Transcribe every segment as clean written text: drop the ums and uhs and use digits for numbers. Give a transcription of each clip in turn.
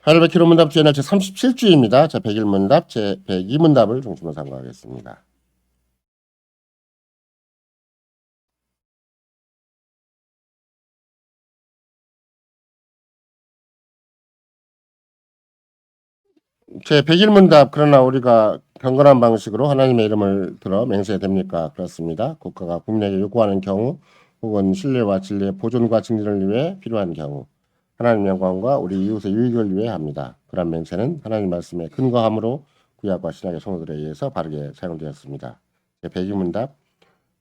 하늘의 기론문답 주연할 제 37주입니다. 제 101문답, 제 102문답을 중심으로 sam가하겠습니다. 제 101문답, 그러나 우리가 경건한 방식으로 하나님의 이름을 들어 맹세됩니까? 그렇습니다. 국가가 국민에게 요구하는 경우, 혹은 신뢰와 진리의 보존과 증진을 위해 필요한 경우, 하나님 영광과 우리 이웃의 유익을 위해 합니다. 그런 맹세는 하나님 말씀에 근거함으로 구약과 신약의 성도들에 의해서 바르게 사용되었습니다. 제 102문답,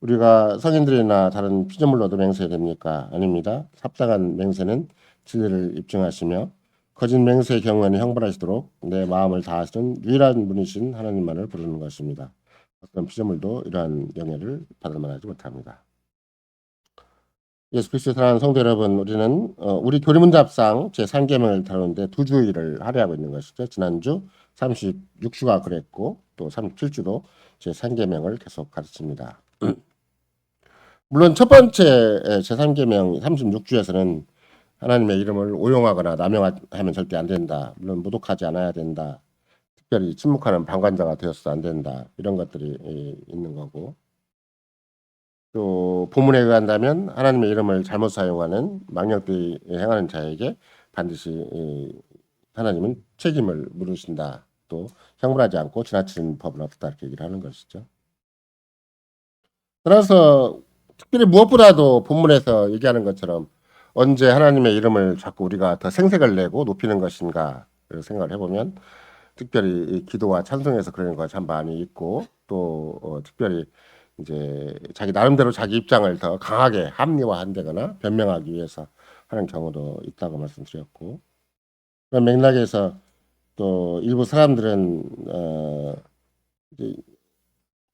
우리가 성인들이나 다른 피조물로도 맹세됩니까? 아닙니다. 합당한 맹세는 진리를 입증하시며 거짓 맹세의 경우에는 형벌하시도록 내 마음을 다하시는 유일한 분이신 하나님만을 부르는 것입니다. 어떤 피조물도 이러한 영예를 받을 만하지 못합니다. 예수 그리스도의 사랑하는 성도 여러분, 우리는 우리 교리문답상 제3계명을 다루는데 두 주일을 할애하고 있는 것이죠. 지난주 36주가 그랬고 또 37주도 제3계명을 계속 가르칩니다. 물론 첫 번째 제3계명 36주에서는 하나님의 이름을 오용하거나 남용하면 절대 안 된다. 물론 모독하지 않아야 된다. 특별히 침묵하는 방관자가 되어서도 안 된다. 이런 것들이 있는 거고, 또 본문에 의한다면 하나님의 이름을 잘못 사용하는 망령되이 행하는 자에게 반드시 하나님은 책임을 물으신다. 또 형벌하지 않고 지나치는 법은 없다. 이렇게 얘기를 하는 것이죠. 따라서 특별히 무엇보다도 본문에서 얘기하는 것처럼 언제 하나님의 이름을 자꾸 우리가 더 생색을 내고 높이는 것인가 생각을 해보면, 특별히 기도와 찬송에서 그런 거 참 많이 있고, 또 특별히 이제 자기 나름대로 자기 입장을 더 강하게 합리화한다거나 변명하기 위해서 하는 경우도 있다고 말씀드렸고, 그런 맥락에서 또 일부 사람들은 이제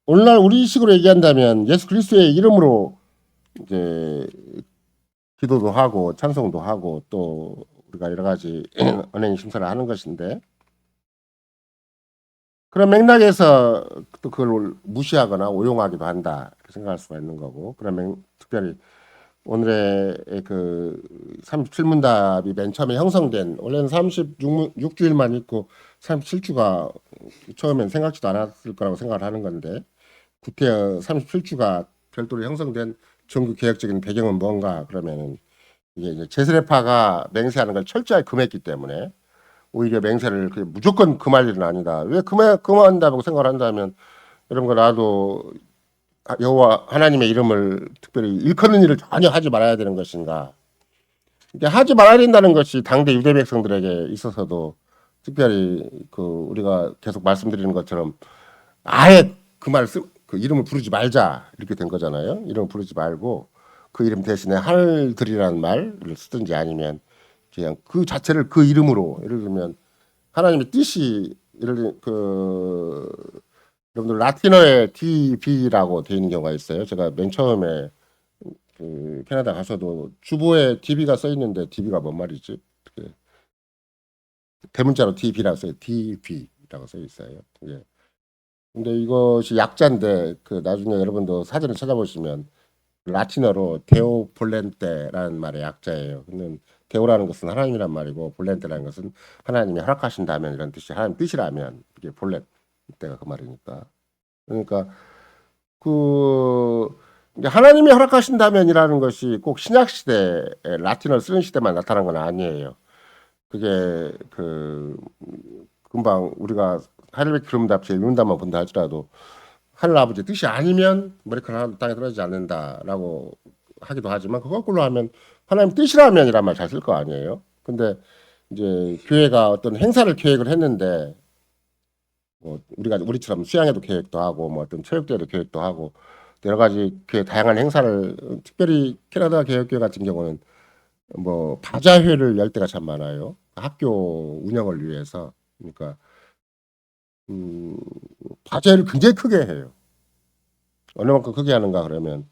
오늘날 우리식으로 얘기한다면 예수 그리스도의 이름으로 이제 기도도 하고 찬송도 하고 또 우리가 여러 가지 언행 심사를 하는 것인데, 그런 맥락에서 또 그걸 무시하거나 오용하기도 한다 이렇게 생각할 수가 있는 거고, 특별히 오늘의 그 37문답이 맨 처음에 형성된, 원래는 36주일만 있고 37주가 처음엔 생각지도 않았을 거라고 생각을 하는 건데, 구태여 37주가 별도로 형성된 종교 개혁적인 배경은 뭔가 그러면은, 이게 이제 제스레파가 맹세하는 걸 철저히 금했기 때문에 오히려 맹세를 무조건 금할 일은 아니다. 왜 금한다고 생각을 한다면, 여러분과 나도 여호와 하나님의 이름을 특별히 일컫는 일을 전혀 하지 말아야 되는 것인가? 이게 하지 말아야 된다는 것이 당대 유대 백성들에게 있어서도 특별히 우리가 계속 말씀드리는 것처럼 아예 그 이름을 부르지 말자 이렇게 된 거잖아요. 이름을 부르지 말고 그 이름 대신에 하늘들이라는 말을 쓰든지, 아니면 그냥 그 자체를 그 이름으로, 예를 들면 하나님의 뜻이 여러분들 라틴어에 DB라고 되어 있는 경우가 있어요. 제가 맨 처음에 캐나다 가서도 주보에 DB가 써 있는데 DB가 뭔 말이지? 대문자로 DB라고 써요. DB라고 써 있어요. 예. 근데 이것이 약자인데 나중에 여러분도 사전을 찾아보시면 라틴어로 데오 볼렌테라는 말의 약자예요. 근데 데오라는 것은 하나님이란 말이고 볼렌테라는 것은 하나님이 허락하신다면 이런 뜻이, 하나님 뜻이라면 이게 볼렌테가 그 말이니까. 그러니까 이제 하나님이 허락하신다면이라는 것이 꼭 신약 시대 라틴어를 쓰는 시대만 나타난 건 아니에요. 그게 금방 우리가 하늘의 기름답 제 윤답만 본다 하더라도 하늘 아버지의 뜻이 아니면 머리카락 하나도 땅에 떨어지지 않는다라고 하기도 하지만, 그거 거꾸로 하면 하나님 뜻이라면 이란 말 잘 쓸 거 아니에요. 근데 이제 교회가 어떤 행사를 계획을 했는데, 뭐 우리처럼 수양회도 계획도 하고 뭐 어떤 체육대회도 계획도 하고 여러 가지 다양한 행사를, 특별히 캐나다 개혁교회 같은 경우는 뭐 바자회를 열 때가 참 많아요. 학교 운영을 위해서. 그러니까 바자회를 굉장히 크게 해요. 얼마만큼 크게 하는가 그러면,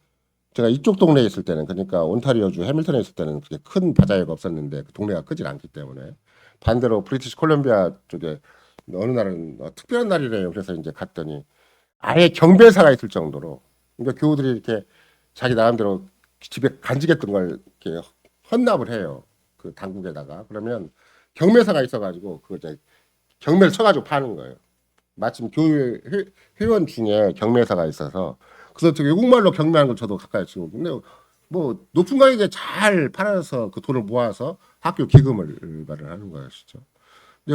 제가 이쪽 동네에 있을 때는, 그러니까 온타리오주 해밀턴에 있을 때는 그렇게 큰 바자회가 없었는데, 그 동네가 크질 않기 때문에. 반대로 브리티시 콜롬비아 쪽에 어느 날은 특별한 날이래요. 그래서 이제 갔더니 아예 경배사가 있을 정도로, 그러니까 교우들이 이렇게 자기 나름대로 집에 간직했던 걸 이렇게 헌납을 해요. 그 당국에다가. 그러면 경매사가 있어가지고 그 이제 경매를 쳐가지고 파는 거예요. 마침 교회 회원 중에 경매사가 있어서 그래서 저 외국말로 경매하는 걸 저도 가까이 치고 근데 뭐 높은 가격에 잘 팔아서 그 돈을 모아서 학교 기금을 마련하는 것이죠.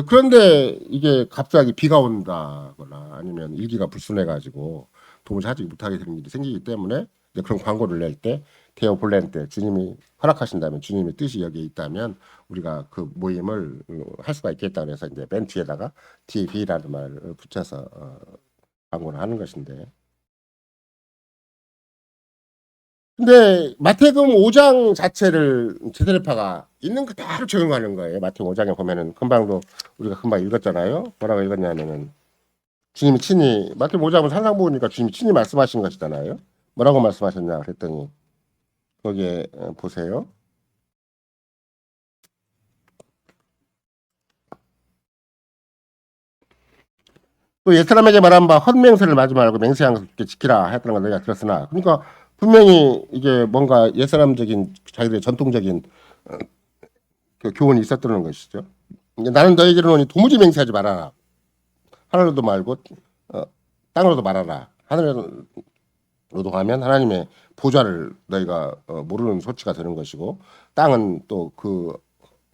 그런데 이게 갑자기 비가 온다거나 아니면 일기가 불순해가지고 도무지 하지 못하게 되는 일이 생기기 때문에 이제 그런 광고를 낼 때 데오 볼렌 때 주님이 허락하신다면 주님의 뜻이 여기에 있다면 우리가 그 모임을 할 수가 있겠다 그래서 이제 멘트에다가 TV라는 말을 붙여서 광고를 하는 것인데 근데 마태복음 5장 자체를 제세례파가 있는 그대로 적용하는 거예요. 마태복음 5장에 보면은 금방도 우리가 금방 읽었잖아요. 뭐라고 읽었냐면은 주님이 친히 마태복음 5장은 산상 보니까 주님이 친히 말씀하신 것이잖아요. 뭐라고 말씀하셨냐 그랬더니 거기에 보세요. 또 옛사람에게 말한 바 헛맹세를 하지 말고 맹세한 것을 지키라 했던 걸 내가 들었으나 그러니까 분명히 이게 뭔가 옛사람적인 자기들의 전통적인 그 교훈이 있었다는 것이죠. 나는 너희에게로는 도무지 맹세하지 말아라. 하늘로도 말고 땅으로도 말아라. 하늘로도 하면 하나님의 보좌를 너희가 모르는 소치가 되는 것이고 땅은 또 그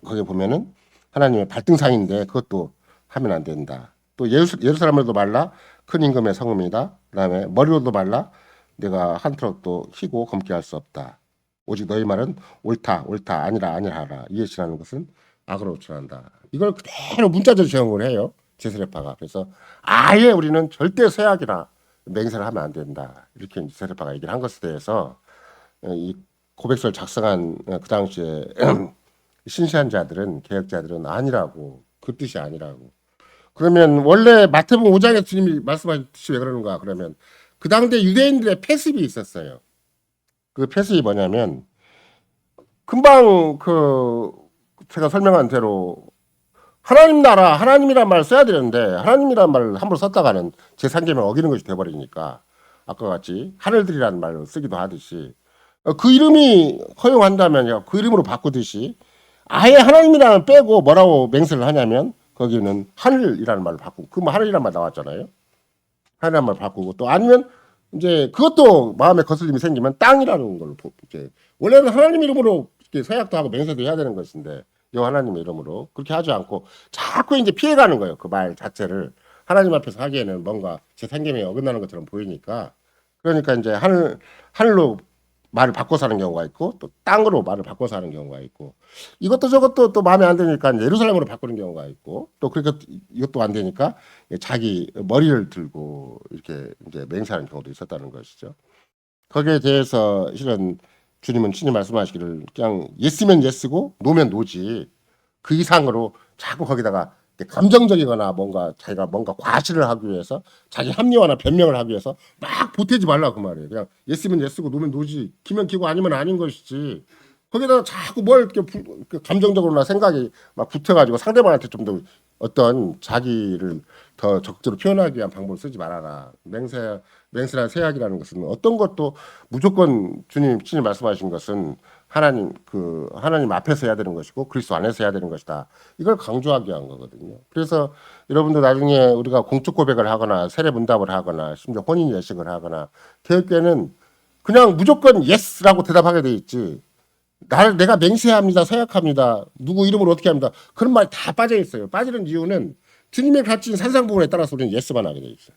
거기에 보면은 하나님의 발등상인데 그것도 하면 안 된다. 또 예루살렘으로도 말라 큰 임금의 성읍이다. 그다음에 머리로도 말라 내가 한 트럭도 희고 검게 할 수 없다. 오직 너희 말은 옳다 옳다 아니라 아니라 하라. 이에시라는 것은 악으로 전한다. 이걸 그대로 문자적으로 적용을 해요. 제세례파가. 그래서 아예 우리는 절대 세약이나 맹세를 하면 안 된다. 이렇게 제세례파가 얘기를 한 것에 대해서 이 고백서를 작성한 그 당시에 신시한 자들은 개혁자들은 아니라고 그 뜻이 아니라고. 그러면 원래 마태복음 5장에 주님이 말씀하셨듯이 왜 그러는가? 그러면 그 당대 유대인들의 패습이 있었어요. 그 패습이 뭐냐면 금방 그 제가 설명한 대로 하나님 나라 하나님이란 말을 써야 되는데 하나님이란 말을 함부로 썼다가는 제3계명을 어기는 것이 돼버리니까 아까 같이 하늘들이라는 말을 쓰기도 하듯이 그 이름이 허용한다면 그 이름으로 바꾸듯이 아예 하나님이라는 빼고 뭐라고 맹세를 하냐면 거기는 하늘이라는 말을 바꾸고 그 하늘이라는 말 나왔잖아요. 하늘이라는 말 바꾸고 또 아니면 이제 그것도 마음에 거슬림이 생기면 땅이라는 걸로 이제 원래는 하나님 이름으로 서약도 하고 맹세도 해야 되는 것인데 여 하나님의 이름으로 그렇게 하지 않고 자꾸 이제 피해가는 거예요. 그 말 자체를 하나님 앞에서 하기에는 뭔가 제3계명에 어긋나는 것처럼 보이니까 그러니까 이제 하늘로 말을 바꿔서 하는 경우가 있고 또 땅으로 말을 바꿔서 하는 경우가 있고 이것도 저것도 또 마음에 안 드니까 예루살렘으로 바꾸는 경우가 있고 또 그러니까 이것도 안 되니까 자기 머리를 들고 이렇게 이제 맹세하는 경우도 있었다는 것이죠. 거기에 대해서 실은 주님은 친히 말씀하시기를 그냥 예스면 예스고 노면 노지 그 이상으로 자꾸 거기다가 감정적이거나 뭔가 자기가 뭔가 과시를 하기 위해서 자기 합리화나 변명을 하기 위해서 막 보태지 말라 그 말이에요. 그냥 예스면 예스고 노면 노지 기면 기고 아니면 아닌 것이지 거기다가 자꾸 뭘 이렇게 감정적으로나 생각이 막 붙어가지고 상대방한테 좀 더 어떤 자기를 더 적극적으로 표현하기 위한 방법을 쓰지 말아라. 맹세나 세약이라는 것은 어떤 것도 무조건 주님 친히 말씀하신 것은 하나님 앞에서 해야 되는 것이고 그리스도 안에서 해야 되는 것이다. 이걸 강조하기 위한 거거든요. 그래서 여러분도 나중에 우리가 공적 고백을 하거나 세례 문답을 하거나 심지어 혼인 예식을 하거나 교육계는 그냥 무조건 예스라고 대답하게 돼 있지. 내가 맹세합니다, 서약합니다, 누구 이름으로 어떻게 합니다. 그런 말 다 빠져 있어요. 빠지는 이유는 주님의 가르친 산상 부분에 따라서 우리는 예스만 하게 돼 있어요.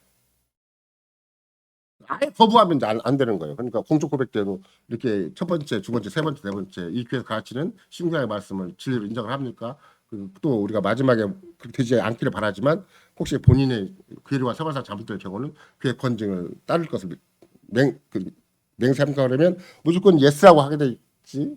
아예 거부하면 이제 안 되는 거예요. 그러니까 공적 고백 때도 이렇게 첫 번째, 두 번째, 세 번째, 네 번째 이 교회에서 가르치는 신구약의 말씀을 진리로 인정을 합니까? 또 우리가 마지막에 그렇게 되지 않기를 바라지만 혹시 본인의 괴리와 서발상 잘못될 경우는 그의 권징을 따를 것을 맹세합니까? 그러면 무조건 예스라고 하게 돼 있지.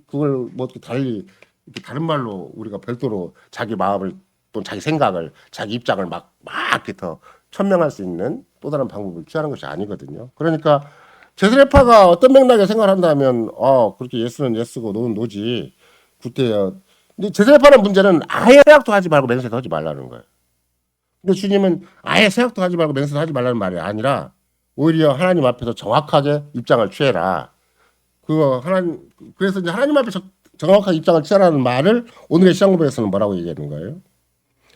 그걸 뭐 어떻게 달리 이렇게 다른 말로 우리가 별도로 자기 마음을 또 자기 생각을 자기 입장을 막 이렇게 더 천명할 수 있는 또 다른 방법을 취하는 것이 아니거든요. 그러니까 제스레파가 어떤 맥락에 생각을 한다면 그렇게 예스는 예스고 노는 노지 그때요. 근데 제스레파는 문제는 아예 세약도 하지 말고 맹세도 하지 말라는 거예요. 근데 주님은 아예 세약도 하지 말고 맹세도 하지 말라는 말이 아니라 오히려 하나님 앞에서 정확하게 입장을 취해라. 그래서 이제 하나님 앞에 정확한 입장을 취하라는 말을 오늘의 시장고백에서는 뭐라고 얘기하는 거예요?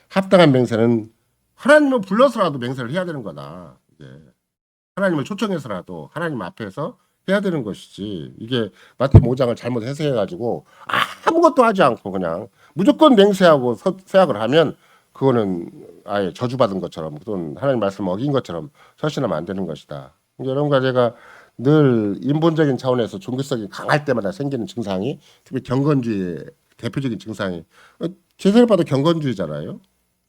합당한 맹세는 하나님을 불러서라도 맹세를 해야 되는 거다. 이게 하나님을 초청해서라도 하나님 앞에서 해야 되는 것이지. 이게 마태복음 5장을 잘못 해석해가지고 아무것도 하지 않고 그냥 무조건 맹세하고 서약을 하면 그거는 아예 저주받은 것처럼 또는 하나님 말씀을 어긴 것처럼 설신하면 안 되는 것이다. 여러분과 제가 늘 인본적인 차원에서 종교성이 강할 때마다 생기는 증상이 특히 경건주의의 대표적인 증상이 제대로 봐도 경건주의잖아요.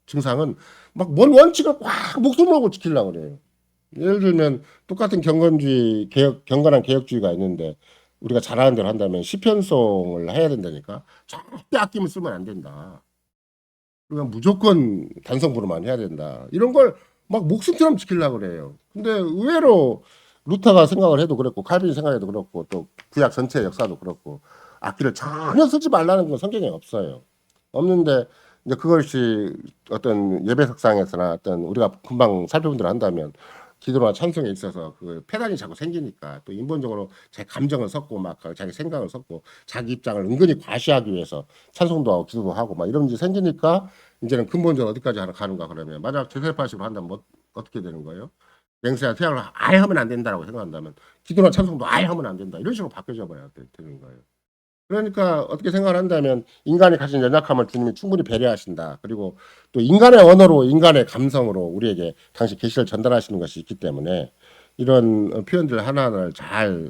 증상은 막 뭔 원칙을 꽉 목숨을 걸고 지키려고 그래요. 예를 들면 똑같은 경건주의 경건한 개혁주의가 있는데 우리가 잘하는 대로 한다면 시편송을 해야 된다니까 절대 아낌을 쓰면 안 된다. 그러니까 무조건 단성부로만 해야 된다. 이런 걸 막 목숨처럼 지키려고 그래요. 근데 의외로 루터가 생각을 해도 그렇고 칼빈이 생각해도 그렇고 또 구약 전체 역사도 그렇고 악기를 전혀 쓰지 말라는 건 성경에 없어요. 없는데 이제 그것이 어떤 예배석상에서나 어떤 우리가 금방 살펴본 대로 한다면 기도나 찬송에 있어서 그 폐단이 자꾸 생기니까 또 인본적으로 자기 감정을 섞고 막 자기 생각을 섞고 자기 입장을 은근히 과시하기 위해서 찬송도 하고 기도도 하고 막 이런 일이 생기니까 이제는 근본적으로 어디까지 가는가 그러면 만약 제세파식으로 한다면 뭐 어떻게 되는 거예요? 맹세와 태양을 아예 하면 안 된다라고 생각한다면 기도나 찬송도 아예 하면 안 된다 이런 식으로 바뀌어져 봐야 되는 거예요. 그러니까 어떻게 생각을 한다면 인간이 가진 연약함을 주님이 충분히 배려하신다. 그리고 또 인간의 언어로 인간의 감성으로 우리에게 당시 계시를 전달하시는 것이 있기 때문에 이런 표현들 하나하나를 잘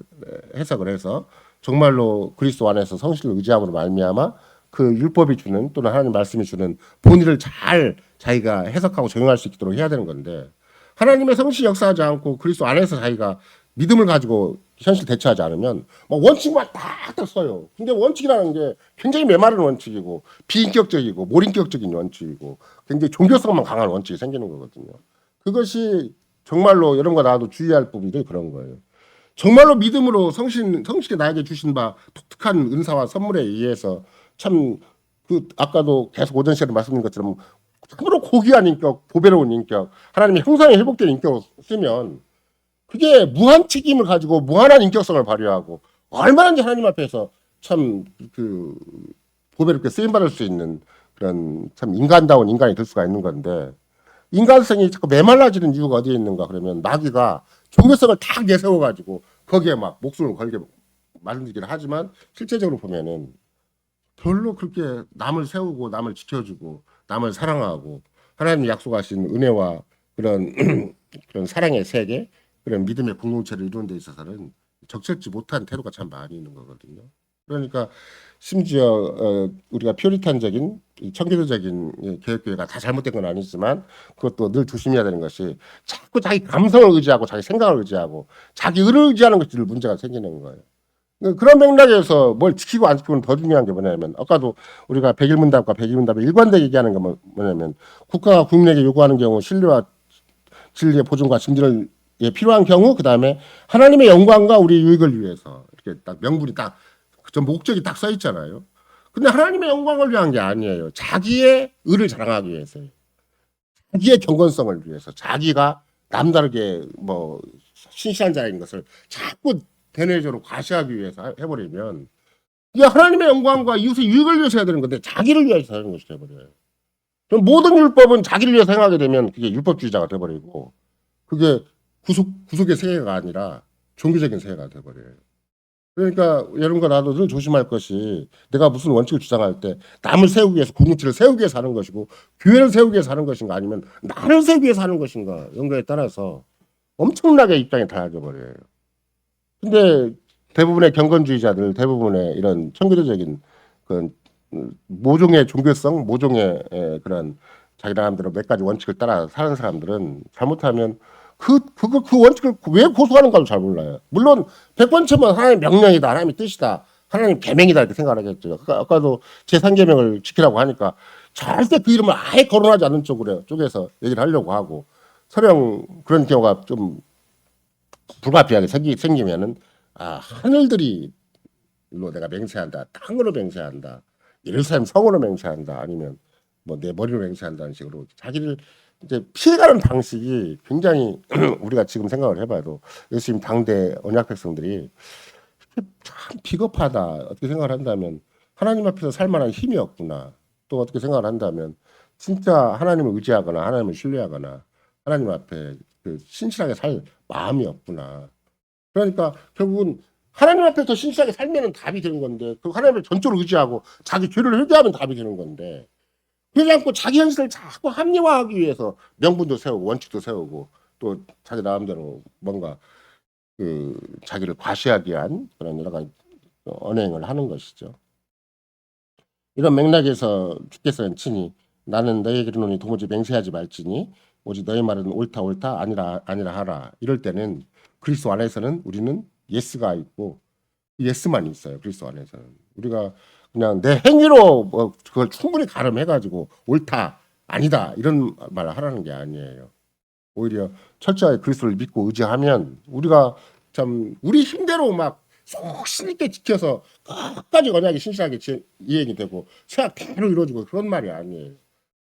해석을 해서 정말로 그리스도 안에서 성실을 의지함으로 말미암아 그 율법이 주는 또는 하나님 말씀이 주는 본의를 잘 자기가 해석하고 적용할 수 있도록 해야 되는 건데 하나님의 성실 역사하지 않고 그리스도 안에서 자기가 믿음을 가지고 현실 대처하지 않으면 뭐 원칙만 딱딱 써요. 근데 원칙이라는 게 굉장히 메마른 원칙이고 비인격적이고 몰인격적인 원칙이고 굉장히 종교성만 강한 원칙이 생기는 거거든요. 그것이 정말로 여러분과 나도 주의할 부분들이 그런 거예요. 정말로 믿음으로 성실히 나에게 주신 바 독특한 은사와 선물에 의해서 참 그 아까도 계속 오전 시간에 말씀드린 것처럼 참으로 고귀한 인격, 보배로운 인격, 하나님의 형상에 회복된 인격을 쓰면 그게 무한 책임을 가지고 무한한 인격성을 발휘하고 얼마나 하나님 앞에서 참 그 보배롭게 쓰임 받을 수 있는 그런 참 인간다운 인간이 될 수가 있는 건데 인간성이 자꾸 메말라지는 이유가 어디에 있는가 그러면 마귀가 종교성을 딱 내세워 가지고 거기에 막 목숨을 걸게 만들기를 하지만 실제적으로 보면은 별로 그렇게 남을 세우고 남을 지켜주고 남을 사랑하고 하나님이 약속하신 은혜와 그런 그런 사랑의 세계 그런 믿음의 공동체를 이루는 데 있어서는 적절치 못한 태도가 참 많이 있는 거거든요. 그러니까 심지어 우리가 퓨리탄적인 청교도적인 개혁교회가 다 잘못된 건 아니지만 그것도 늘 조심해야 되는 것이 자꾸 자기 감성을 의지하고 자기 생각을 의지하고 자기 의를 의지하는 것들 문제가 생기는 거예요. 그런 맥락에서 뭘 지키고 안 지키고는 더 중요한 게 뭐냐면 아까도 우리가 백일문답과 백일문답의 일관되게 얘기하는 게 뭐냐면 국가가 국민에게 요구하는 경우 신뢰와 진리의 보존과 증진을 필요한 경우 그 다음에 하나님의 영광과 우리 유익을 위해서 이렇게 딱 명분이 딱 저 목적이 딱 써 있잖아요. 근데 하나님의 영광을 위한 게 아니에요. 자기의 의를 자랑하기 위해서요. 자기의 경건성을 위해서 자기가 남다르게 뭐 신실한 자인 것을 자꾸 대내적으로 과시하기 위해서 해버리면 이게 하나님의 영광과 이웃의 유익을 위해서 해야 되는 건데 자기를 위해서 하는 것이 돼버려요. 그럼 모든 율법은 자기를 위해서 행하게 되면 그게 율법주의자가 돼버리고 그게 구속의 세계가 아니라 종교적인 세계가 돼버려요. 그러니까 여러분과 나도 늘 조심할 것이 내가 무슨 원칙을 주장할 때 남을 세우기 위해서 공동체를 세우기 위해서 하는 것이고 교회를 세우기 위해서 하는 것인가 아니면 나를 세우기 위해서 하는 것인가 이런 거에 따라서 엄청나게 입장이 달라져 버려요. 근데 대부분의 경건주의자들 대부분의 이런 청교도적인 그 모종의 종교성 모종의 그런 자기 나름대로 몇 가지 원칙을 따라 사는 사람들은 잘못하면 그 원칙을 왜 고수하는가도 잘 몰라요. 물론 100번째면 하나님의 명령이다, 하나님의 뜻이다, 하나님 계명이다 이렇게 생각하겠죠. 아까도 제3계명을 지키라고 하니까 절대 그 이름을 아예 거론하지 않는 쪽에서 얘기를 하려고 하고 설령 그런 경우가 좀 불가피하게 생기면은 하늘들이 로 내가 맹세한다, 땅으로 맹세한다, 예루살렘 성으로 맹세한다, 아니면 뭐 내 머리로 맹세한다는 식으로 자기를 이제 피해가는 방식이 굉장히 우리가 지금 생각을 해봐도 예수님 당대 언약 백성들이 참 비겁하다 어떻게 생각을 한다면 하나님 앞에서 살 만한 힘이 없구나. 또 어떻게 생각을 한다면 진짜 하나님을 의지하거나 하나님을 신뢰하거나 하나님 앞에 그 신실하게 살 마음이 없구나. 그러니까 결국은 하나님 앞에서 신실하게 살면은 답이 되는 건데 그 하나님을 전적으로 의지하고 자기 죄를 회개하면 답이 되는 건데 그러지 않고 자기 현실을 자꾸 합리화하기 위해서 명분도 세우고 원칙도 세우고 또 자기 나름대로 뭔가 그 자기를 과시하기 위한 그런 여러 가지 언행을 하는 것이죠. 이런 맥락에서 주께서는 친히 나는 너에게 이르노니 도무지 맹세하지 말지니 오직 너의 말은 옳다 옳다 아니라 아니라 하라. 이럴 때는 그리스도 안에서는 우리는 예스가 있고 예스만 있어요. 그리스도 안에서는 우리가 그냥 내 행위로 뭐 그걸 충분히 가름해가지고 옳다 아니다 이런 말을 하라는 게 아니에요. 오히려 철저하게 그리스도를 믿고 의지하면 우리가 참 우리 힘대로 막 속신 있게 지켜서 끝까지 언약이 신실하게 이행이 되고 세약 대로 이루어지고 그런 말이 아니에요.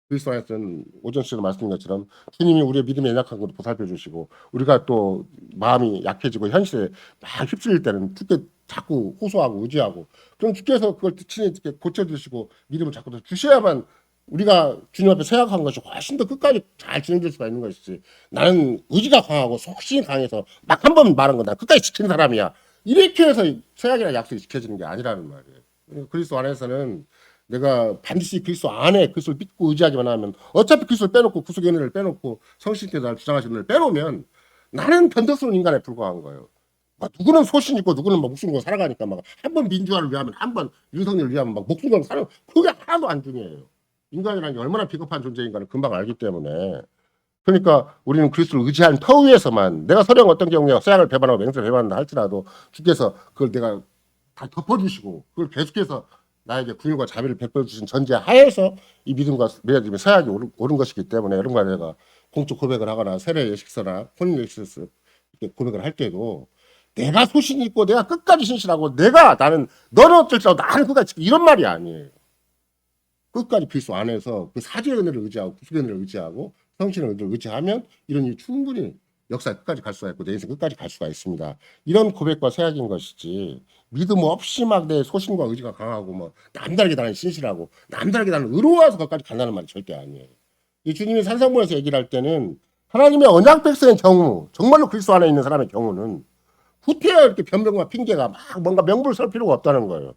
그리스도 안에서는 오전 시간에 말씀드린 것처럼 주님이 우리의 믿음에 연약한 것도 보살펴 주시고 우리가 또 마음이 약해지고 현실에 막 휩쓸릴 때는 주께 자꾸 호소하고 의지하고 그럼 주께서 그걸 친히 고쳐주시고 믿음을 자꾸 더 주셔야만 우리가 주님 앞에 세약한 것이 훨씬 더 끝까지 잘 진행될 수가 있는 것이지 나는 의지가 강하고 속신이 강해서 막 한 번 말한 거나 끝까지 지키는 사람이야 이렇게 해서 세약이나 약속이 지켜지는 게 아니라는 말이에요. 그리스도 안에서는 내가 반드시 그리스도 안에 그리스도를 믿고 의지하기만 하면 어차피 그리스도를 빼놓고 구속의 은혜를 빼놓고 성신께서 날 주장하신 은혜를 빼놓으면 나는 변덕스러운 인간에 불과한 거예요. 막 누구는 소신 있고 누구는 막 목숨 걸고 살아가니까 막 한 번 민주화를 위하면 한 번 윤석열을 위하면 막 목숨 걸고 살아 그게 하나도 안 중요해요. 인간이라는 게 얼마나 비겁한 존재인가를 금방 알기 때문에 그러니까 우리는 그리스도를 의지한 터 위에서만 내가 서령 어떤 경우에 세약을 배반하고 맹세를 배반한다 할지라도 주께서 그걸 내가 다 덮어주시고 그걸 계속해서 나에게 긍휼과 자비를 베풀어 주신 전제 하에서 이 믿음과 맺어지면 서약이 옳은 것이기 때문에 여러분과 내가 공적 고백을 하거나 세례 예식서나 혼인 예식서 이렇게 고백을 할 때도 내가 소신이 있고 내가 끝까지 신실하고 내가 나는 너는 어쩔지라도 나는 끝까지 이런 말이 아니에요. 끝까지 그리스도 안에서 그 사죄의 은혜를 의지하고 구속의 은혜를 의지하고 성신의 은혜를 의지하면 이런 일이 충분히 역사 끝까지 갈 수가 있고 내 인생 끝까지 갈 수가 있습니다. 이런 고백과 세약인 것이지 믿음 없이 막 내 소신과 의지가 강하고 뭐 남다르게 나는 신실하고 남다르게 나는 의로워서 거기까지 간다는 말이 절대 아니에요. 이 주님이 산상문에서 얘기를 할 때는 하나님의 언약 백성의 경우 정말로 그리스도 안에 있는 사람의 경우는 후퇴야 이렇게 변명과 핑계가 막 뭔가 명분을 설 필요가 없다는 거예요.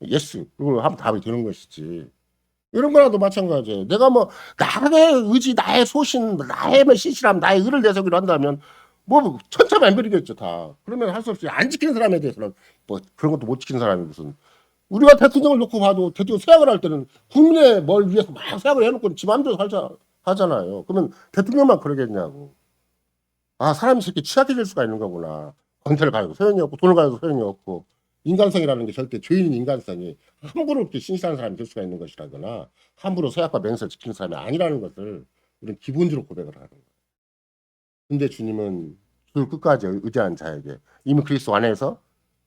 예스 그리고 하면 답이 되는 것이지. 이런 거라도 마찬가지예요. 내가 뭐 나의 의지, 나의 소신, 나의 뭐 신실함, 나의 의를 내세우기로 한다면 뭐 천차만별이겠죠 다. 그러면 할 수 없이 안 지키는 사람에 대해서는 뭐 그런 것도 못 지키는 사람이 무슨 우리가 대통령을 놓고 봐도 대통령 세약을 할 때는 국민의 뭘 위해서 막 세약을 해놓고 지 마음대로 살자 하잖아요. 그러면 대통령만 그러겠냐고. 아 사람이 이렇게 취약해질 수가 있는 거구나. 권세를 가지고 소용이 없고 돈을 가지고 소용이 없고 인간성이라는 게 절대 죄인인 인간성이 함부로 이렇게 신실한 사람이 될 수가 있는 것이라거나 함부로 서약과 맹세를 지키는 사람이 아니라는 것을 우리는 기본적으로 고백을 하는 거예요. 근데 주님은 주를 끝까지 의지한 자에게 이미 그리스도 안에서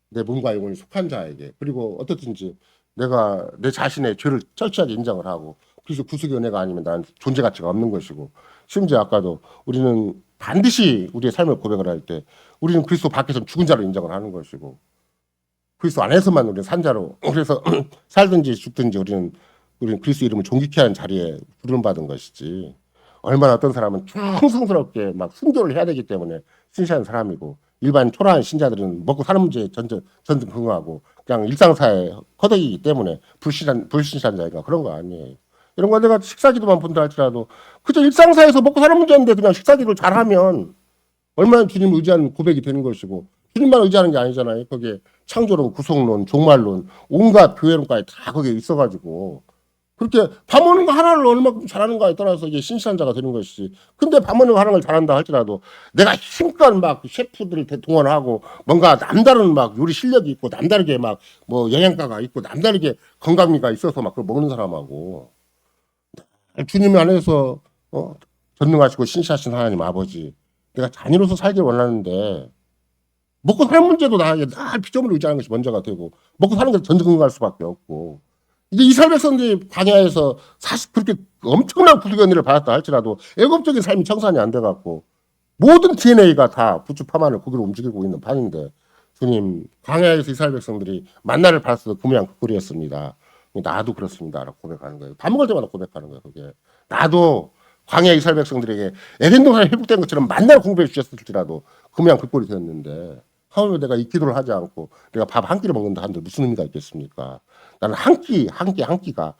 내 몸과 영혼이 속한 자에게 그리고 어떻든지 내가 내 자신의 죄를 철저하게 인정을 하고 그래서 구속의 은혜가 아니면 난 존재 가치가 없는 것이고 심지어 아까도 우리는 반드시 우리의 삶을 고백을 할 때 우리는 그리스도 밖에서 죽은 자로 인정을 하는 것이고 그리스도 안에서만 우리는 산 자로 그래서 살든지 죽든지 우리는 그리스도 이름을 존귀케 하는 자리에 부름받은 것이지 얼마나 어떤 사람은 충성스럽게 막 순교를 해야 되기 때문에 신실한 사람이고 일반 초라한 신자들은 먹고 사는 문제에 전등긍긍하고 그냥 일상사에 허덕이기 때문에 불신실한 자가 그런 거 아니에요. 이런 거 내가 식사기도만 본다 할지라도 그저 일상사에서 먹고 사는 문제인데 그냥 식사기도를 잘하면 얼마나 주님을 의지하는 고백이 되는 것이고 주님만 의지하는 게 아니잖아요. 거기에 창조론, 구속론, 종말론, 온갖 교회론까지 다 거기에 있어가지고 그렇게 밥 먹는 거 하나를 얼마큼 잘하는가에 따라서 이게 신실한 자가 되는 것이지. 근데 밥 먹는 거 하나를 잘한다 할지라도 내가 힘껏 막 셰프들을 동원하고 뭔가 남다른 막 요리 실력이 있고 남다르게 막 뭐 영양가가 있고 남다르게 건강미가 있어서 막 그걸 먹는 사람하고 주님 안에서 전능하시고 신실하신 하나님 아버지 내가 자녀로서 살길 원하는데 먹고 사는 문제도 나에게 늘 피조물을 의지하는 것이 먼저가 되고 먹고 사는 게 전등긍긍할 수밖에 없고 이제 이스라엘 백성들이 광야에서 사실 그렇게 엄청난 구속의 은혜를 받았다 할지라도 애국적인 삶이 청산이 안 돼갖고 모든 DNA가 다 부추 파만을 거기로 움직이고 있는 판인데 주님 광야에서 이스라엘 백성들이 만나를 받았어도 그 모양 그 꼴이었습니다. 나도 그렇습니다라고 고백하는 거예요. 밥 먹을 때마다 고백하는 거예요. 그게 나도 광야 이스라엘 백성들에게 에덴 동산에 회복된 것처럼 만날 공부해 주셨을지라도 그 모양 그 꼴이 되었는데 하물며 내가 이 기도를 하지 않고 내가 밥 한 끼를 먹는다 한들 무슨 의미가 있겠습니까? 나는 한 끼가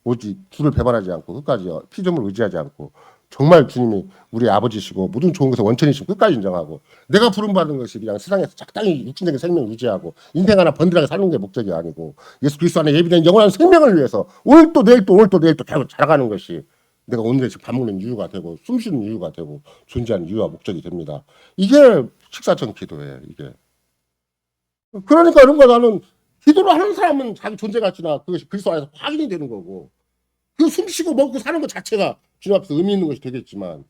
오직 주를 배반하지 않고 끝까지 피조물 의지하지 않고 정말 주님이 우리 아버지시고 모든 좋은 것에 원천이시고 끝까지 인정하고 내가 부름받은 것이 그냥 세상에서 적당히 육신적인 생명을 유지하고 인생 하나 번들하게 사는 게 목적이 아니고 예수 그리스도 안에 예비된 영원한 생명을 위해서 오늘 또 내일 또 오늘 또 내일 또 계속 자라가는 것이 내가 오늘의 밥 먹는 이유가 되고 숨 쉬는 이유가 되고 존재하는 이유와 목적이 됩니다. 이게 식사 전 기도예요. 이게. 그러니까 이런 거 나는 기도를 하는 사람은 자기 존재 가치나 그것이 그리스도 안에서 확인이 되는 거고 그 숨 쉬고 먹고 사는 것 자체가 주님 앞에서 의미 있는 것이 되겠지만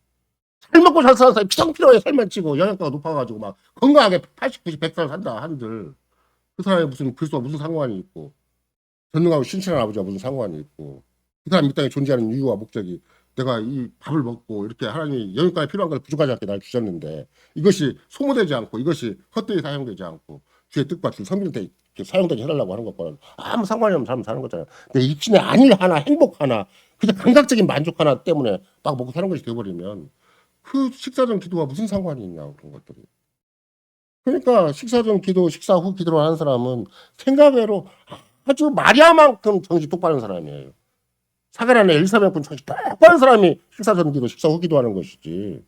잘 먹고 잘 사는 사람이 피정피로에 살만 찌고 영양가가 높아가지고 막 건강하게 80, 90, 100살 산다 한들 그 사람이 무슨 그리스도와 무슨 상관이 있고 전능하고 신실한 아버지와 무슨 상관이 있고 그 사람이 이 땅에 존재하는 이유와 목적이 내가 이 밥을 먹고 이렇게 하나님이 영양가에 필요한 걸 부족하지 않게 날 주셨는데 이것이 소모되지 않고 이것이 헛되이 사용되지 않고 주의 뜻과 주 성민한테 사용되게 해달라고 하는 것과는 아무 상관이 없는 삶을 사는 거잖아요. 근데 육신의 안일 하나 행복 하나 그냥 감각적인 만족 하나 때문에 막 먹고 사는 것이 되어버리면 그 식사 전 기도와 무슨 상관이 있냐 그런 것들이. 그러니까 식사 전 기도 식사 후 기도를 하는 사람은 생각외로 아주 마리아만큼 정신 똑바른 사람이에요. 사가랴의 엘리사벳군 정신 똑바른 사람이 식사 전 기도 식사 후 기도하는 것이지.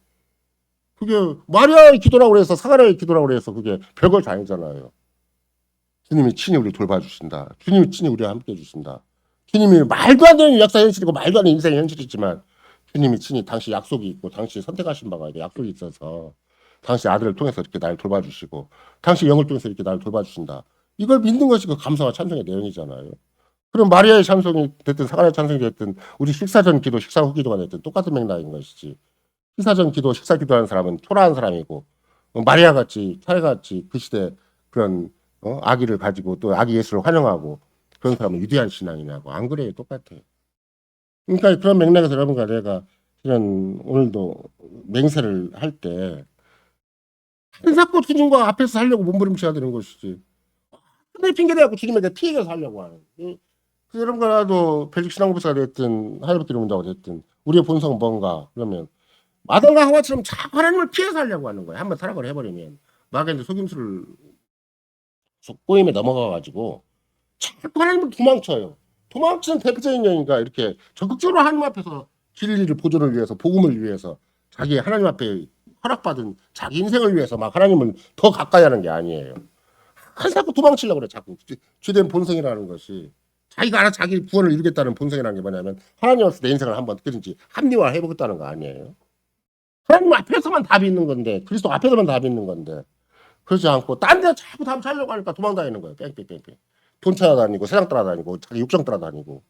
그게 마리아의 기도라고 그래서 사가랴의 기도라고 그래서 그게 별걸 다 아니잖아요. 주님이 친히 우리 돌봐주신다. 주님이 친히 우리와 함께 해주신다. 주님이 말도 안 되는 역사 현실이고 말도 안 되는 인생 현실이지만 주님이 친히 당시 약속이 있고 당시 선택하신 바가 약속이 있어서 당시 아들을 통해서 이렇게 나를 돌봐주시고 당시 영을 통해서 이렇게 나를 돌봐주신다. 이걸 믿는 것이 그 감사와 찬송의 내용이잖아요. 그럼 마리아의 찬송이 됐든 사가랴의 찬송이 됐든 우리 식사 전 기도 식사 후 기도가 됐든 똑같은 맥락인 것이지. 식사 전 기도 식사 기도하는 사람은 초라한 사람이고 마리아 같이 차례 같이 그 시대 그런 아기를 가지고 또 아기 예수를 환영하고 그런 사람은 위대한 신앙이냐고 안 그래요. 똑같아요. 그러니까 그런 맥락에서 여러분과 내가 이런 오늘도 맹세를 할 때 한사코 주님과 앞에서 하려고 몸부림쳐야 되는 것이지. 내 핑계대고 주님에게 피해서 하려고 하는. 그 여러분과 나도 별직 신앙고사가 됐든 하나님께 이룬다고 됐든 우리의 본성은 뭔가 그러면 아담과 하와처럼 자꾸 하나님을 피해서 하려고 하는 거야. 한번 타락을 해버리면 마귀한테 속임수를 꼬임에 넘어가가지고 자꾸 하나님을 도망쳐요. 도망치는 대표적인 영이가 이렇게 적극적으로 하나님 앞에서 진리를 보존을 위해서 복음을 위해서 자기 하나님 앞에 허락받은 자기 인생을 위해서 막 하나님을 더 가까이 하는 게 아니에요. 자꾸 도망치려고 그래. 자꾸 주된 본성이라는 것이 자기가 알아 자기 구원을 이루겠다는 본성이라는 게 뭐냐면 하나님 앞에서 내 인생을 한번 어떻게든지 합리화해 보겠다는 거 아니에요. 하나님 앞에서만 답이 있는 건데 그리스도 앞에서만 답이 있는 건데 그러지 않고 딴 데 자꾸 답 찾려고 하니까 도망다니는 거예요. 뺑뺑뺑뺑. 돈 찾아다니고 세상 따라다니고 자기 육정 따라다니고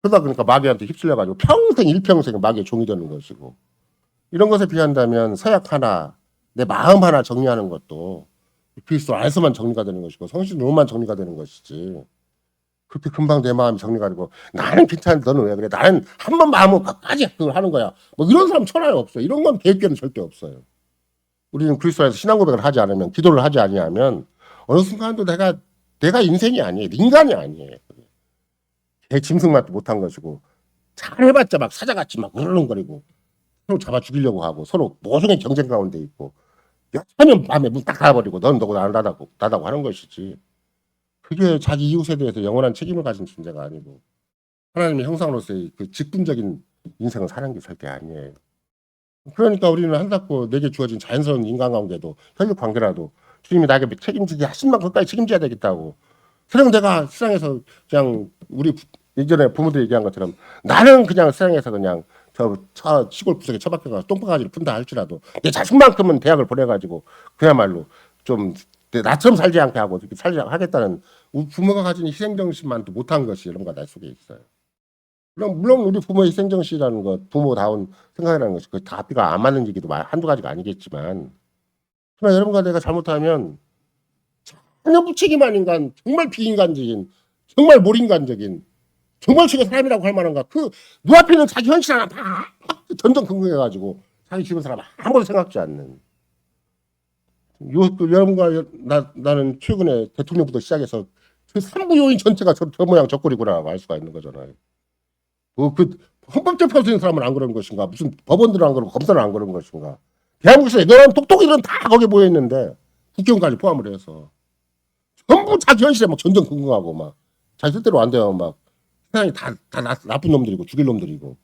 그러다 보니까 마귀한테 휩쓸려가지고 평생 일평생 마귀의 종이 되는 것이고 이런 것에 비한다면 서약 하나 내 마음 하나 정리하는 것도 그리스도 안에서만 정리가 되는 것이고 성신으로만 정리가 되는 것이지 그렇게 금방 내 마음이 정리가 되고 나는 괜찮은데 너는 왜 그래 나는 한 번 마음을 끝까지 그걸 하는 거야 뭐 이런 사람 천하에 없어요. 이런 건 계획에는 절대 없어요. 우리는 그리스도 안에서 신앙 고백을 하지 않으면 기도를 하지 아니하면 어느 순간도 내가 인생이 아니에요. 인간이 아니에요. 개 짐승 맛도 못한 것이고 잘해봤자 막 사자같이 막 으르렁거리고 서로 잡아 죽이려고 하고 서로 모종의 경쟁 가운데 있고 여차하면 밤에 문 딱 닫아버리고 넌 너고 나는 나다고 하는 것이지 그게 자기 이웃에 대해서 영원한 책임을 가진 존재가 아니고 하나님의 형상으로서의 그 직분적인 인생을 사는 게 절대 아니에요. 그러니까 우리는 한사코 내게 주어진 자연스러운 인간 관계도 혈육 관계라도 주님이 나에게 책임지게 하신 만큼까지 책임져야 되겠다고. 그럼 내가 세상에서 그냥 우리 예전에 부모들이 얘기한 것처럼 나는 그냥 세상에서 그냥 저 시골 구석에 처박혀가서 똥바가지를 푼다 할지라도 내 자식만큼은 대학을 보내가지고 그야말로 좀 나처럼 살지 않게 하고 이렇게 살지 하겠다는 우리 부모가 가진 희생정신만도 못한 것이 이런 거 날 속에 있어요. 그럼 물론 우리 부모의 희생정신이라는 것, 부모다운 생각이라는 것이 그 다 앞뒤가 안 맞는 얘기도 한두 가지가 아니겠지만 그러나 여러분과 내가 잘못하면 전혀 무책임한 인간, 정말 비인간적인, 정말 몰인간적인, 정말 최고 사람이라고 할 만한가 그 눈앞에 있는 자기 현실 하나 다 전전긍긍해가지고 자기 주변 사람 아무것도 생각지 않는 여러분과 나는 최근에 대통령부터 시작해서 그 3부 요인 전체가 저 모양 저 꼴이구나 알 수가 있는 거잖아요. 그 헌법재판소에 있는 사람은 안 그런 것인가? 무슨 법원들은 안 그러고 검사는 안 그런 것인가? 대한민국에서 이런 똑똑이들은 다 거기에 모여 있는데 국경까지 포함을 해서 전부 자기 현실에 막 전전 긍긍하고 막 자기 뜻대로 안 돼요. 막 세상이 다 나쁜 놈들이고 죽일 놈들이고.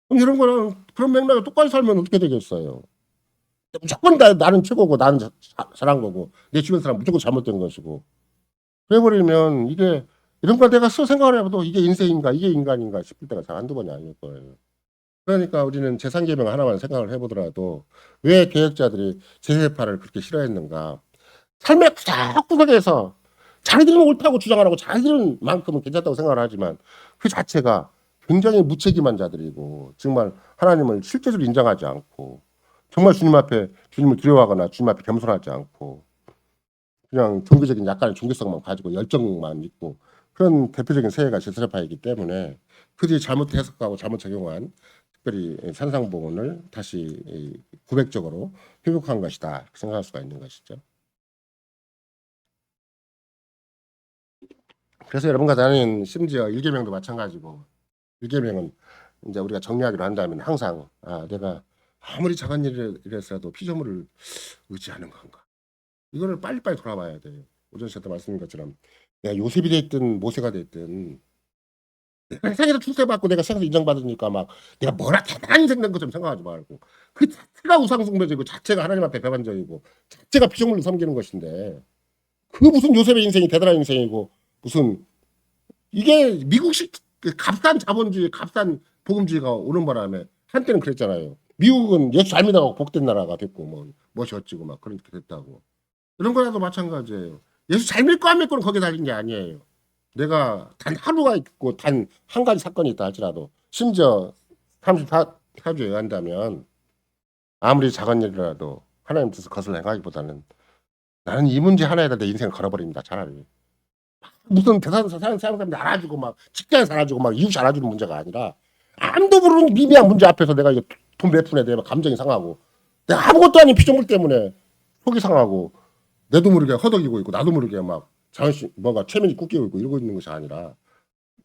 그럼 이런 거는 그런 맥락에 똑같이 살면 어떻게 되겠어요? 무조건 나는 최고고 나는 잘한 거고 내 주변 사람 무조건 잘못된 것이고 그래버리면 이게 이런 걸 내가 생각을 해봐도 이게 인생인가 이게 인간인가 싶을 때가 잘 한두 번이 아닐 거예요. 그러니까 우리는 제3계명 하나만 생각을 해보더라도 왜 개혁자들이 재해파를 그렇게 싫어했는가. 삶의 구석구석에서 자기들은 옳다고 주장을 하고 자기들은 만큼은 괜찮다고 생각을 하지만 그 자체가 굉장히 무책임한 자들이고 정말 하나님을 실제적으로 인정하지 않고 정말 주님 앞에 주님을 두려워하거나 주님 앞에 겸손하지 않고 그냥 종교적인 약간의 종교성만 가지고 열정만 있고 그런 대표적인 세계가 제사파이기 때문에 그들이 잘못 해석하고 잘못 적용한 특별히 산상봉헌을 다시 구백적으로 회복한 것이다 생각할 수가 있는 것이죠. 그래서 여러분과 나는 심지어 일계명도 마찬가지고 일계명은 이제 우리가 정리하기로 한다면 항상 내가 아무리 작은 일이라도 피조물을 의지하는 건가 이거를 빨리빨리 돌아봐야 돼요. 오전 씨한테 말씀드린 것처럼 내가 요셉이 됐든 모세가 됐든 세상에서 출세받고 내가 세상에서 인정받으니까 막 내가 뭐라 대단한 인생 된 것처럼 생각하지 말고 그 자체가 우상숭배적이고 자체가 하나님 앞에 배반적이고 자체가 피조물로 섬기는 것인데 그 무슨 요셉의 인생이 대단한 인생이고 무슨 이게 미국식 값싼 자본주의 값싼 복음주의가 오는 바람에 한때는 그랬잖아요. 미국은 예수 잘 믿어가고 복된 나라가 됐고 뭐 멋이 어찌고 막 그렇게 됐다고. 이런 거라도 마찬가지예요. 예수 잘 믿고 안 믿고는 거기에 달린 게 아니에요. 내가 단 하루가 있고 단 한 가지 사건이 있다 할지라도 심지어 34주에 의한다면 아무리 작은 일이라도 하나님 뜻을 거슬러 행하기보다는 나는 이 문제 하나에다 내 인생을 걸어버립니다. 차라리. 무슨 대사에서 사람들 알아주고 막 직장에서 알아주고 막 이웃이 알아주는 문제가 아니라 아무도 모르는 미미한 문제 앞에서 내가 이거 돈 몇 푼에 대해 감정이 상하고 내가 아무것도 아닌 피조물 때문에 속이 상하고 내도 모르게 허덕이고 있고 나도 모르게 막 자존심 뭔가 체면이 꺾이고 있고 이러고 있는 것이 아니라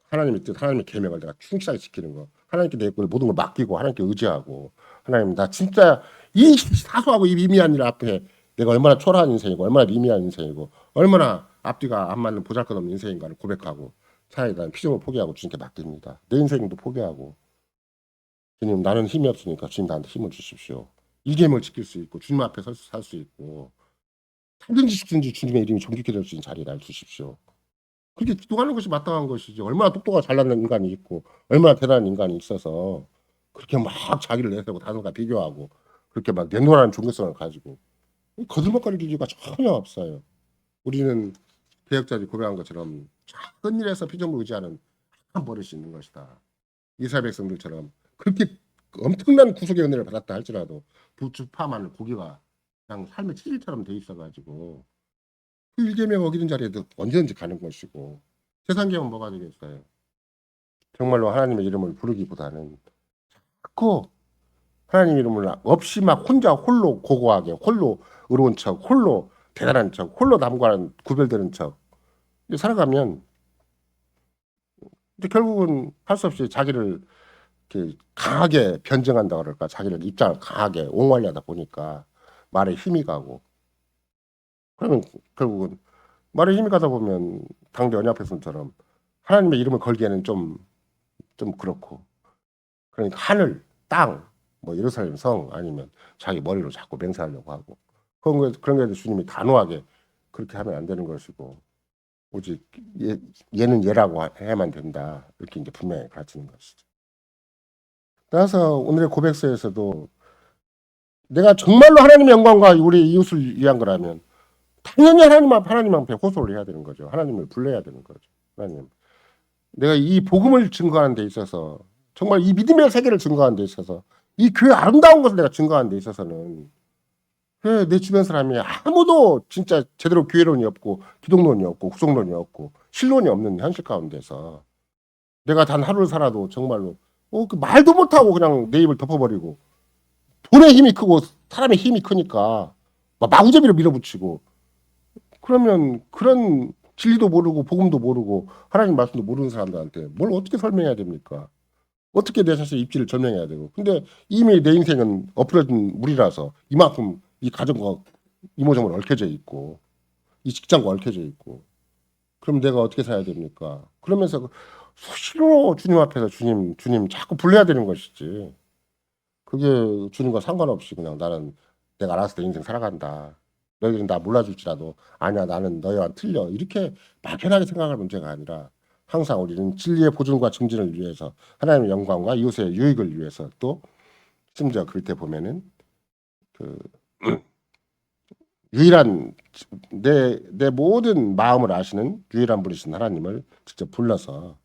하나님의 뜻 하나님의 계명을 내가 충실하게 지키는 거 하나님께 내 모든 걸 맡기고 하나님께 의지하고 하나님 나 진짜 이 사소하고 이 미미한 일 앞에 내가 얼마나 초라한 인생이고 얼마나 미미한 인생이고 얼마나 앞뒤가 안 맞는 보잘것없는 인생인가를 고백하고 차라리 나는 피조물 포기하고 주님께 맡깁니다. 내 인생도 포기하고 주님 나는 힘이 없으니까 주님 나한테 힘을 주십시오. 일계명을 지킬 수 있고 주님 앞에 살 수 있고 살든지 죽든지 주님의 이름이 존귀케 될 수 있는 자리를 날 주십시오. 그렇게 기도하는 것이 마땅한 것이지 얼마나 똑똑하고 잘나는 인간이 있고 얼마나 대단한 인간이 있어서 그렇게 막 자기를 내세우고 다른과 비교하고 그렇게 막 냉혹한 종교성을 가지고 거들먹거릴 이유가 전혀 없어요. 우리는 개혁자들이 고백한 것처럼 작은 일에서 피조물 의지하는 한 버릇이 있는 것이다. 이스라엘 백성들처럼 그렇게 엄청난 구속의 은혜를 받았다 할지라도 부추 파마늘 고기가 그냥 삶의 치질처럼 돼 있어가지고 그 일계명 어기는 자리에도 언제든지 가는 것이고 세상계명은 뭐가 되겠어요. 정말로 하나님의 이름을 부르기보다는 자꾸 하나님 이름을 없이 막 혼자 홀로 고고하게 홀로 의로운 척 홀로 대단한 척 홀로 남과는 구별되는 척 살아가면 이제 결국은 할 수 없이 자기를 이렇게 강하게 변증한다 그럴까 자기를 입장을 강하게 옹호하려다 보니까 말에 힘이 가고 그러면 결국은 말에 힘이 가다 보면 당대 언약백성처럼 하나님의 이름을 걸기에는 좀 그렇고 그러니까 하늘 땅 뭐 예루살렘 성 아니면 자기 머리로 자꾸 맹세하려고 하고 그런 게 주님이 단호하게 그렇게 하면 안 되는 것이고 오직 얘는 얘라고 해야만 된다 이렇게 이제 분명히 가르치는 것이죠. 따라서 오늘의 고백서에서도 내가 정말로 하나님의 영광과 우리 이웃을 위한 거라면 당연히 하나님 앞에 호소를 해야 되는 거죠. 하나님을 불러야 되는 거죠. 하나님, 내가 이 복음을 증거하는 데 있어서 정말 이 믿음의 세계를 증거하는 데 있어서 이 교회 아름다운 것을 내가 증거하는 데 있어서는 내 주변 사람이 아무도 진짜 제대로 교회론이 없고 기독론이 없고 구속론이 없고 신론이 없는 현실 가운데서 내가 단 하루를 살아도 정말로 그 말도 못하고 그냥 내 입을 덮어버리고 돈의 힘이 크고 사람의 힘이 크니까 막 마구잡이로 밀어붙이고 그러면 그런 진리도 모르고 복음도 모르고 하나님 말씀도 모르는 사람들한테 뭘 어떻게 설명해야 됩니까? 어떻게 내 자신의 입지를 설명해야 되고. 근데 이미 내 인생은 엎어진 물이라서 이만큼 이 가정과 이모저모 얽혀져 있고 이 직장과 얽혀져 있고 그럼 내가 어떻게 살아야 됩니까? 그러면서 수시로 주님 앞에서 주님 자꾸 불러야 되는 것이지. 그게 주님과 상관없이 그냥 나는 내가 알아서 내 인생 살아간다. 너희들은 나 몰라줄지라도 아니야 나는 너희와 틀려. 이렇게 막연하게 생각할 문제가 아니라 항상 우리는 진리의 보존과 증진을 위해서 하나님의 영광과 이웃의 유익을 위해서 또 심지어 그때 보면은 그 유일한 내 모든 마음을 아시는 유일한 분이신 하나님을 직접 불러서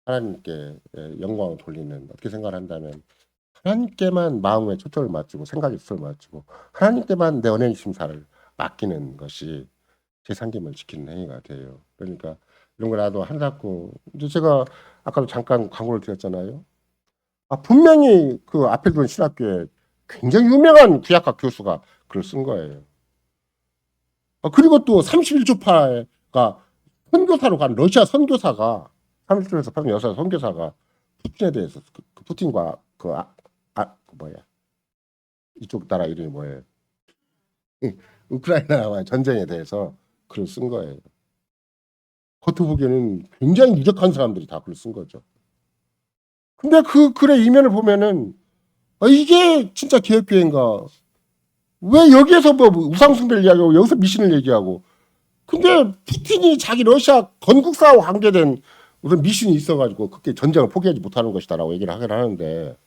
하나님께 영광을 돌리는 어떻게 생각을 한다면 하나님께만 마음의 초점을 맞추고 생각의 초점을 맞추고 하나님께만 내 언행 심사를 맡기는 것이 제 상김을 지키는 행위가 돼요. 그러니까 이런 거 나도 한사코 이제 제가 아까도 잠깐 광고를 드렸잖아요. 분명히 그 앞에 둔 신학교에 굉장히 유명한 구약학 교수가 글을 쓴 거예요. 그리고 또 31조파가 선교사로 간 러시아 선교사가 31조에서 36살 선교사가 푸틴에 대해서 그 푸틴과 그 뭐야 이쪽 나라 이름이 뭐예요? 우크라이나와 전쟁에 대해서 글을 쓴 거예요. 겉으로 보기에는 굉장히 유력한 사람들이 다 글을 쓴 거죠. 근데 그 글의 이면을 보면은 이게 진짜 개혁교회인가? 왜 여기에서 뭐 우상숭배를 이야기하고 여기서 미신을 얘기하고 근데 푸틴이 자기 러시아 건국사와 관계된 무슨 미신이 있어가지고 그렇게 전쟁을 포기하지 못하는 것이다라고 얘기를 하긴 하는데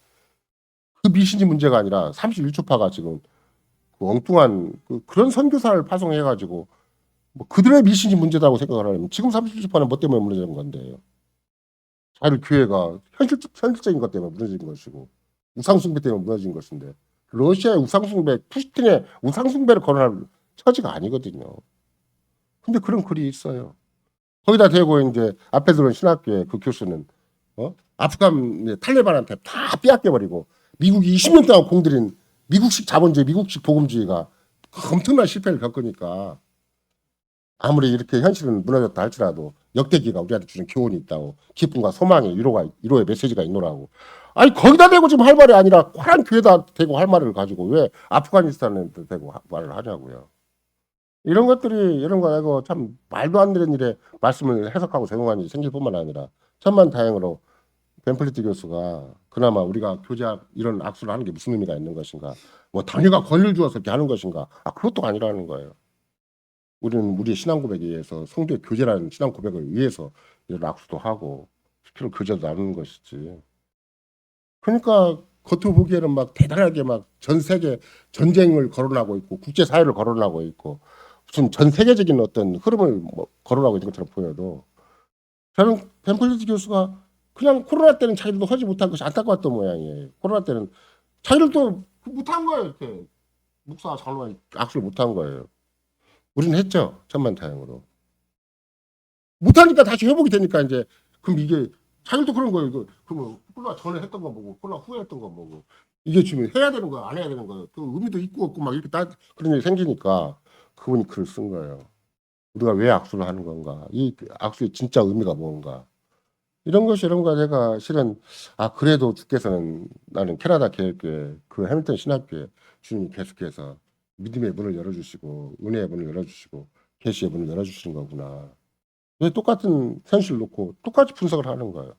그 미신이 문제가 아니라 31조파가 지금 그 엉뚱한 그런 선교사를 파송해가지고 뭐 그들의 미신이 문제다고 생각을 하면 지금 31조파는 뭐 때문에 무너지는 건데요. 자기 교회가 현실적인 것 때문에 무너진 것이고 우상숭배 때문에 무너진 것인데 러시아의 우상숭배, 푸틴의 우상숭배를 거론할 처지가 아니거든요. 근데 그런 글이 있어요. 거기다 대고 이제 앞에 들어온 신학교의 그 교수는 아프간 탈레반한테 다 빼앗겨버리고 미국이 20년 동안 공들인 미국식 자본주의, 미국식 복음주의가 엄청난 실패를 겪으니까 아무리 이렇게 현실은 무너졌다 할지라도 역대기가 우리한테 주는 교훈이 있다고 기쁨과 소망의 위로의 메시지가 있노라고. 아니 거기다 대고 지금 할 말이 아니라 화란 교회다 대고 할 말을 가지고 왜 아프가니스탄에 대고 말을 하냐고요. 이런 거 이거 참 말도 안 되는 일에 말씀을 해석하고 적용한 일이 생길 뿐만 아니라 천만다행으로 벤플리트 교수가 그나마 우리가 교제학 이런 악수를 하는 게 무슨 의미가 있는 것인가? 뭐 당회가 권위를 주어서 이렇게 하는 것인가? 그것도 아니라는 거예요. 우리는 우리의 신앙 고백에 의해서 성도의 교제라는 신앙 고백을 위해서 이런 악수도 하고 스피를 교제도 나누는 것이지. 그러니까 겉으로 보기에는 막 대단하게 막 전 세계 전쟁을 거론하고 있고 국제 사회를 거론하고 있고 무슨 전 세계적인 어떤 흐름을 뭐 거론하고 있는 것처럼 보여도 저는 벤플리트 교수가 그냥 코로나 때는 자기들도 하지 못한 것이 안타까웠던 모양이에요. 코로나 때는 자기들도 못한 거예요. 이렇게 목사 장로가 악수를 못한 거예요. 우리는 했죠. 천만다행으로. 못하니까 다시 회복이 되니까 이제 그럼 이게 자기도 그런 거예요. 그러면 코로나 전에 했던 거 보고 코로나 후에 했던 거 보고 이게 지금 해야 되는 거야 안 해야 되는 거야 그 의미도 있고 없고 막 이렇게 그런 일이 생기니까 그분이 글을 쓴 거예요. 우리가 왜 악수를 하는 건가? 이 악수의 진짜 의미가 뭔가? 이런 거 내가 실은 그래도 주께서는 나는 캐나다 교회 그 해밀턴 신학교에 주님이 계속해서 믿음의 문을 열어주시고 은혜의 문을 열어주시고 계시의 문을 열어주시는 거구나. 왜 똑같은 현실을 놓고 똑같이 분석을 하는 거예요.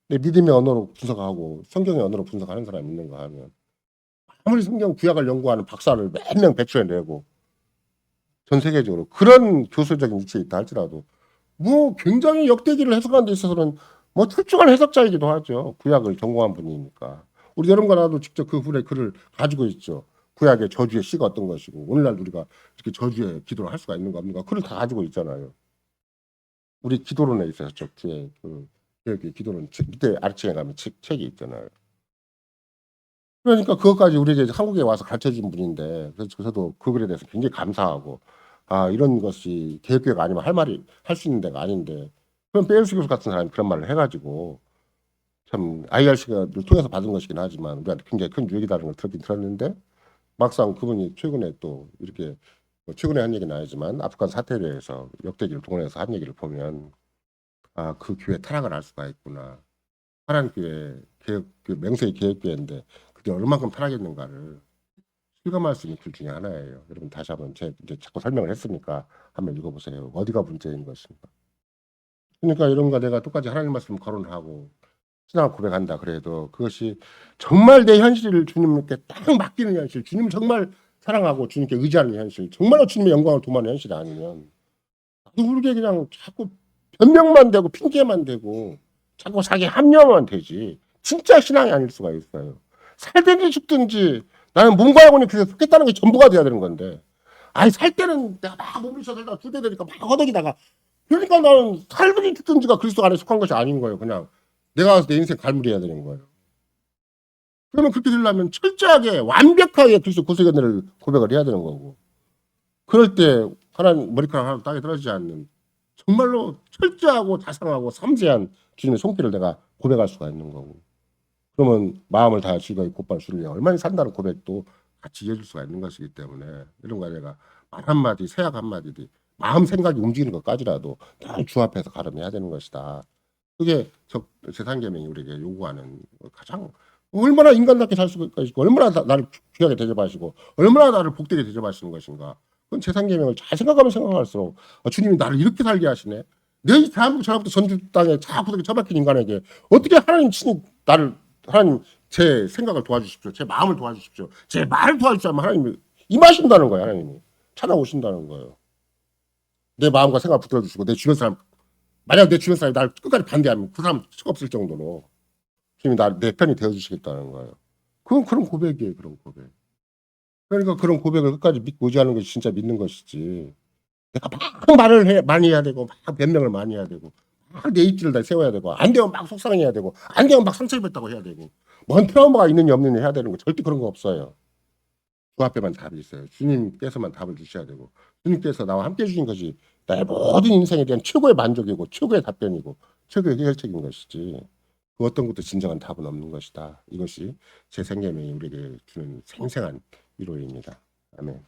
근데 믿음의 언어로 분석하고 성경의 언어로 분석하는 사람이 있는가 하면 아무리 성경 구약을 연구하는 박사를 몇 명 배출해내고 전 세계적으로 그런 교수적인 위치에 있다 할지라도 뭐 굉장히 역대기를 해석하는 데 있어서는 뭐 출중한 해석자이기도 하죠. 구약을 전공한 분이니까. 우리 여러분과 나도 직접 그 분의 글을 가지고 있죠. 구약의 저주의 씨가 어떤 것이고 오늘날 우리가 이렇게 저주의 기도를 할 수가 있는 거 없는가. 글을 다 가지고 있잖아요. 우리 기도론에 있어서 저 뒤에 그 기도론 밑에 아래층에 가면 책이 있잖아요. 그러니까 그것까지 우리에게 한국에 와서 가르쳐준 분인데 그래서 저도 그 글에 대해서 굉장히 감사하고 이런 것이 개혁교회가 아니면 할 수 있는 데가 아닌데 그럼 베일스 교수 같은 사람이 그런 말을 해가지고 참 IRC를 통해서 받은 것이긴 하지만 우리한테 굉장히 큰 유익이라는 걸 들었긴 들었는데 막상 그분이 최근에 또 이렇게 뭐 최근에 한 얘기는 아니지만 아프간 사태에 대해서 역대기를 동원해서 한 얘기를 보면 아, 그 교회 타락을 할 수가 있구나. 파란 교회 개혁, 그 맹세의 개혁교회인데 그게 얼마큼 타락했는가를 실감할 수 있는 글 중에 하나예요. 여러분 다시 한번 제 이제 자꾸 설명을 했으니까 한번 읽어보세요. 어디가 문제인 것인가. 그러니까 이런가 내가 똑같이 하나님 말씀 거론하고 신앙을 고백한다 그래도 그것이 정말 내 현실을 주님께 딱 맡기는 현실, 주님을 정말 사랑하고 주님께 의지하는 현실, 정말로 주님의 영광을 도모하는 현실이 아니면 나도 모르게 그냥 자꾸 변명만 되고 핑계만 되고 자꾸 자기 합리화만 되지 진짜 신앙이 아닐 수가 있어요. 살든지 죽든지 나는 몸과 영혼이 그래서 속겠다는 게 전부가 돼야 되는 건데 아니 살 때는 내가 막 몸을 써들다 죽게 되니까 막 허덕이다가 그러니까 나는 살든지 죽든지가 그리스도 안에 속한 것이 아닌 거예요. 그냥 내가 내 인생 갈무리해야 되는 거예요. 그러면 그렇게 되려면 철저하게 완벽하게 그리스도 구속의 은혜를 고백을 해야 되는 거고 그럴 때 하나님 머리카락 하나 땅에 떨어지지 않는 정말로 철저하고 자상하고 섬세한 주님의 손길을 내가 고백할 수가 있는 거고 그러면 마음을 다해 즐거이 곧바로 주를 위해 얼마나 산다는 고백도 같이 이어질 수가 있는 것이기 때문에 이런 거 내가 말 한마디 세약 한마디디 마음 생각이 움직이는 것까지라도 늘 주 앞에서 가름해야 되는 것이다. 그게 제3계명이 우리에게 요구하는 가장 얼마나 인간답게 살 수가 있고 얼마나 나를 귀하게 대접하시고 얼마나 나를 복되게 대접하시는 것인가. 그건 제3계명을 잘 생각하면 생각할수록 주님이 나를 이렇게 살게 하시네. 내 대한민국 전부터 전주 땅에 자꾸 그렇게 처박힌 인간에게 어떻게 하나님 친히 나를 하나님 제 생각을 도와주십시오. 제 마음을 도와주십시오. 제 말을 도와주시면 하나님이 임하신다는 거예요. 하나님이 찾아오신다는 거예요. 내 마음과 생각 붙들어 주시고 내 주변 사람 만약 내 주변 사람이 나를 끝까지 반대하면 그 사람 척없을 정도로 주님이 내 편이 되어주시겠다는 거예요. 그건 그런 고백이에요. 그런 고백. 그러니까 그런 고백을 끝까지 믿고 의지하는 것이 진짜 믿는 것이지. 내가 막 말을 많이 해야 되고 막 변명을 많이 해야 되고 막 내 입지를 다 세워야 되고 안 되면 막 속상해야 되고 안 되면 막 상처입었다고 해야 되고 뭔 트라우마가 있느냐 없느냐 해야 되는 거 절대 그런 거 없어요. 주 앞에만 답이 있어요. 주님께서만 답을 주셔야 되고 주님께서 나와 함께 해주신 것이 나의 모든 인생에 대한 최고의 만족이고 최고의 답변이고 최고의 해결책인 것이지 그 어떤 것도 진정한 답은 없는 것이다. 이것이 제 생계명이 우리에게 주는 생생한 위로입니다. 아멘.